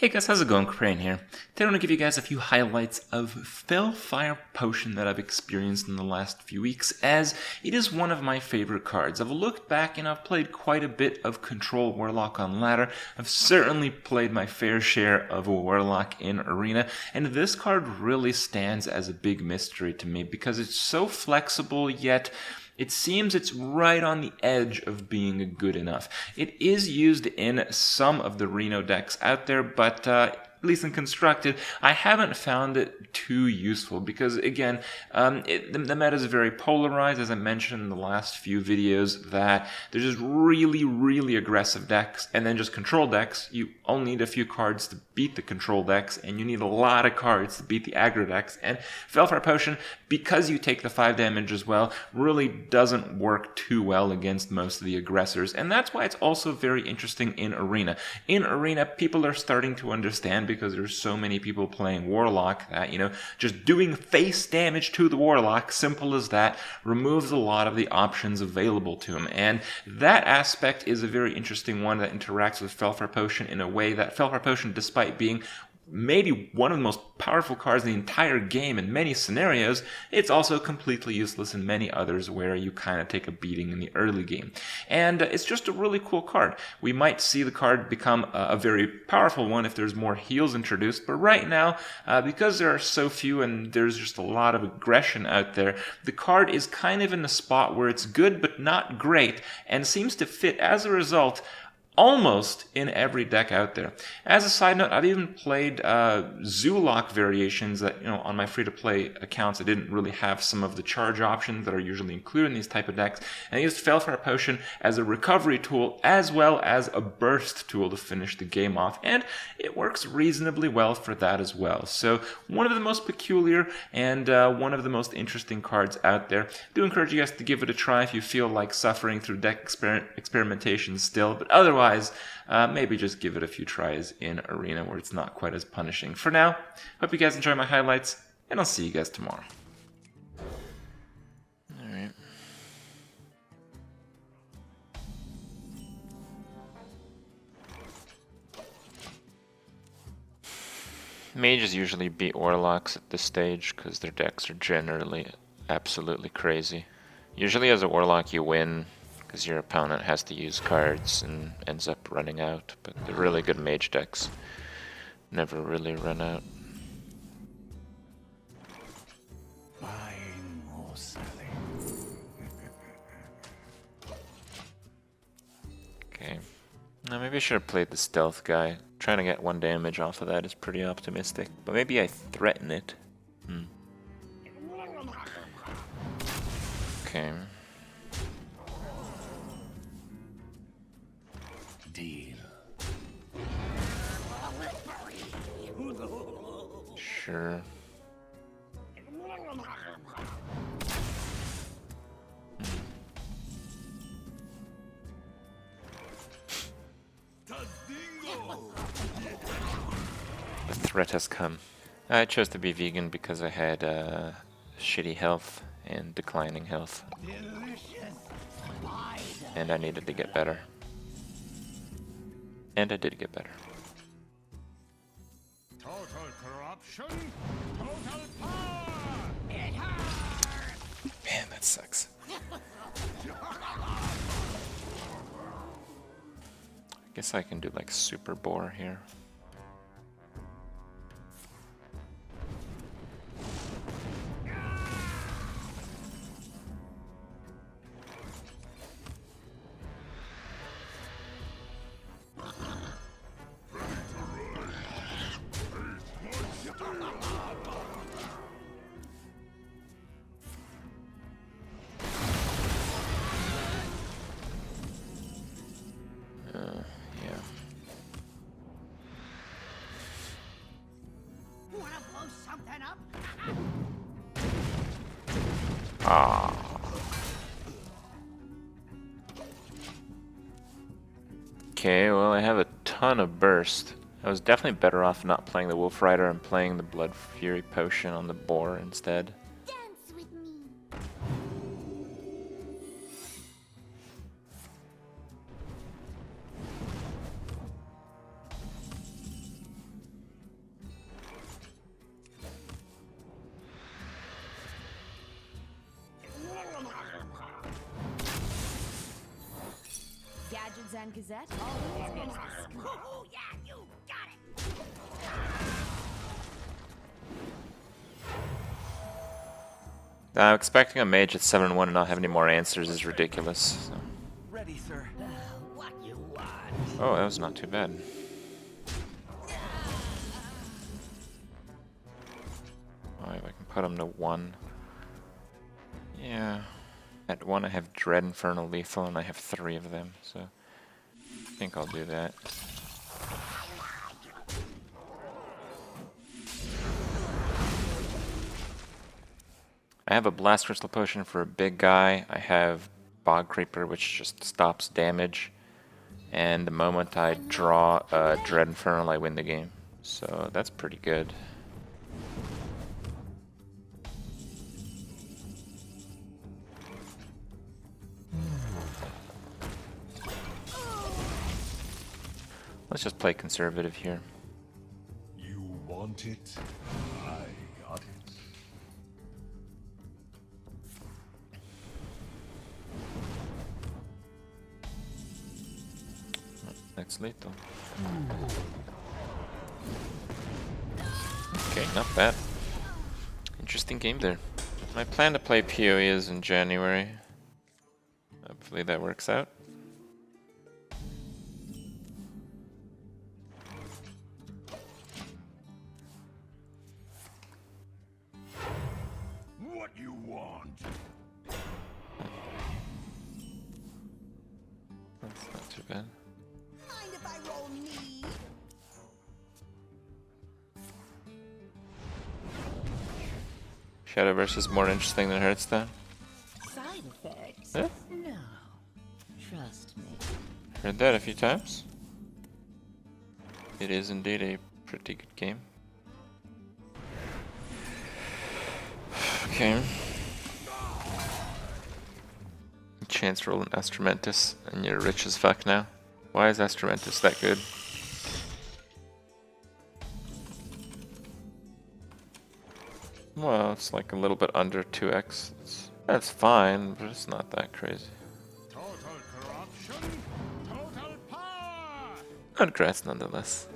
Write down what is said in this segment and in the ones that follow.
Hey guys, how's it going? Kripparrian here. Today I want to give you guys a few highlights of Felfire Potion that I've experienced in the last few weeks, as it is one of my favorite cards. I've looked back and I've played quite a bit of Control Warlock on ladder. I've certainly played my fair share of a Warlock in Arena, and this card really stands as a big mystery to me because it's so flexible, yet it seems it's right on the edge of being good enough. It is used in some of the Reno decks out there, but at least in Constructed, I haven't found it too useful because, again, the meta is very polarized, as I mentioned in the last few videos, that there's just really aggressive decks, and then just control decks. You only need a few cards to beat the control decks, and you need a lot of cards to beat the aggro decks, and Felfire Potion, because you take the 5 damage as well, really doesn't work too well against most of the aggressors, and that's why it's also very interesting in Arena. In Arena, people are starting to understand, because there's so many people playing Warlock, that, just doing face damage to the Warlock, simple as that, removes a lot of the options available to him. And that aspect is a very interesting one that interacts with Felfire Potion in a way that Felfire Potion, despite being maybe one of the most powerful cards in the entire game in many scenarios, it's also completely useless in many others where you kind of take a beating in the early game. And it's just a really cool card. We might see the card become a very powerful one if there's more heals introduced, but right now, because there are so few and there's just a lot of aggression out there, the card is kind of in a spot where it's good but not great, and seems to fit, as a result, almost in every deck out there. As a side note, I've even played Zoolock variations that, on my free-to-play accounts, I didn't really have some of the charge options that are usually included in these type of decks, and I used Felfire Potion as a recovery tool as well as a burst tool to finish the game off, and it works reasonably well for that as well. So one of the most peculiar and one of the most interesting cards out there. I do encourage you guys to give it a try if you feel like suffering through deck experimentation still, but otherwise, maybe just give it a few tries in Arena where it's not quite as punishing. For now, hope you guys enjoy my highlights, and I'll see you guys tomorrow. Alright. Mages usually beat Warlocks at this stage because their decks are generally absolutely crazy. Usually as a Warlock you win because your opponent has to use cards and ends up running out, but the really good mage decks never really run out. Buying or selling. Okay, now maybe I should have played the stealth guy. Trying to get 1 damage off of that is pretty optimistic, but maybe I threaten it. Okay. Deal. Sure. The threat has come. I chose to be vegan because I had shitty health and declining health. And I needed to get better. And I did get better. Total corruption, total power. It hurts. Man, that sucks. I guess I can do like super bore here. Yeah. Wanna blow something up? Okay, well I have a ton of burst. I was definitely better off not playing the Wolf Rider and playing the Blood Fury Potion on the boar instead. Dance with me. Gadgets and Gazette always gets the scoop. Oh, yeah, you got it. Now, expecting a mage at 7-1 and not have any more answers is ridiculous. So. Ready, sir. What you want? Oh, that was not too bad. Alright, I can put him to 1. Yeah. At 1 I have Dread Infernal Lethal and I have 3 of them, so I think I'll do that. I have a Blast Crystal Potion for a big guy. I have Bog Creeper, which just stops damage. And the moment I draw a Dread Infernal, I win the game. So that's pretty good. Let's just play conservative here. You want it? I got it. That's lethal. Okay, not bad. Interesting game there. My plan to play PoE is in January. Hopefully that works out. What you want? That's not too bad. Mind if I roll me? Shadowverse is more interesting than Hearthstone. Side effects? Yeah? No. Trust me. Heard that a few times. It is indeed a pretty good game. Okay. Chance roll an Astramantis and you're rich as fuck now. Why is Astramantis that good? Well, it's like a little bit under 2x. That's fine, but it's not that crazy. Total corruption. Total power. Congrats nonetheless.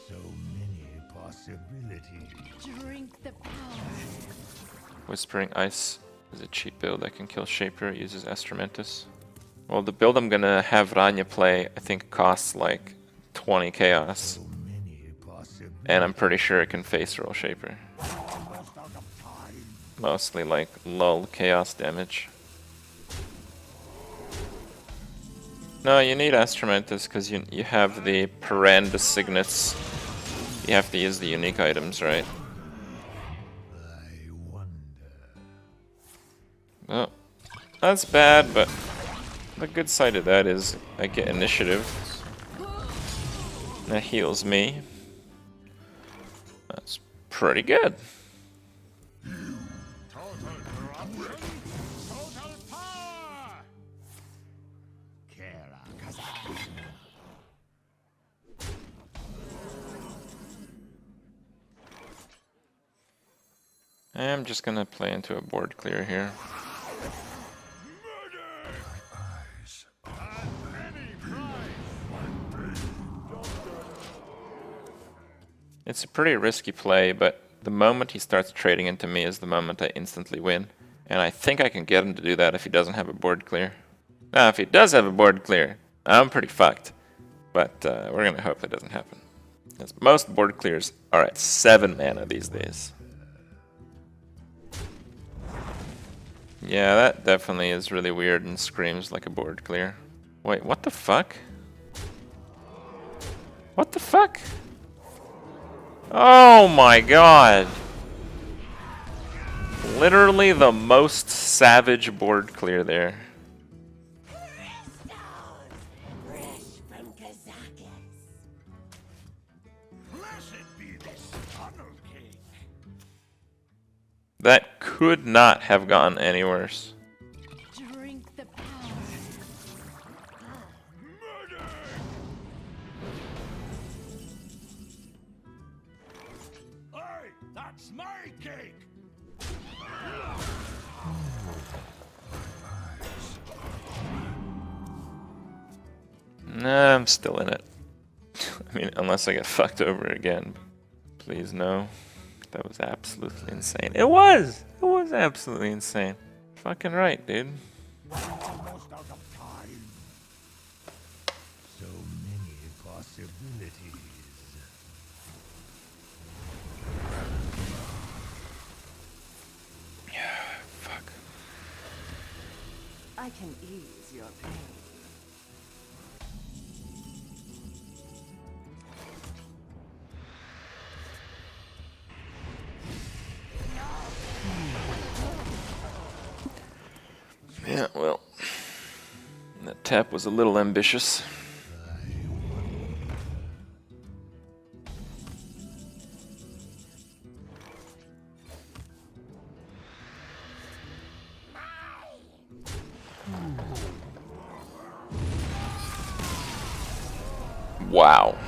So many possibilities. Drink the power. Whispering Ice is a cheap build that can kill Shaper, it uses Astramantis. Well, the build I'm gonna have Rania play, I think costs like 20 chaos. So many possibilities. And I'm pretty sure it can face roll Shaper. Mostly like lull chaos damage. No, you need Astramantis because you have the Paranda Signets. You have to use the unique items, right? I wonder. Oh, that's bad, but the good side of that is I get initiative. That heals me. That's pretty good. Total corruption. Total power. I'm just gonna play into a board clear here. It's a pretty risky play, but the moment he starts trading into me is the moment I instantly win. And I think I can get him to do that if he doesn't have a board clear. Now, if he does have a board clear, I'm pretty fucked. But we're gonna hope that doesn't happen. Because most board clears are at 7 mana these days. Yeah, that definitely is really weird and screams like a board clear. Wait, what the fuck? What the fuck? Oh my god! Literally the most savage board clear there. Fresh from Kazakis. Blessed be this funnel cake. That could not have gotten any worse. Drink the power. Murder! Hey, that's my cake. Nah, I'm still in it. I mean, unless I get fucked over again. Please no. That was absolutely insane. It was! It was absolutely insane. Fucking right, dude. Almost out of time. So many possibilities. Fuck. I can ease your pain. Yeah, well, that tap was a little ambitious. Wow.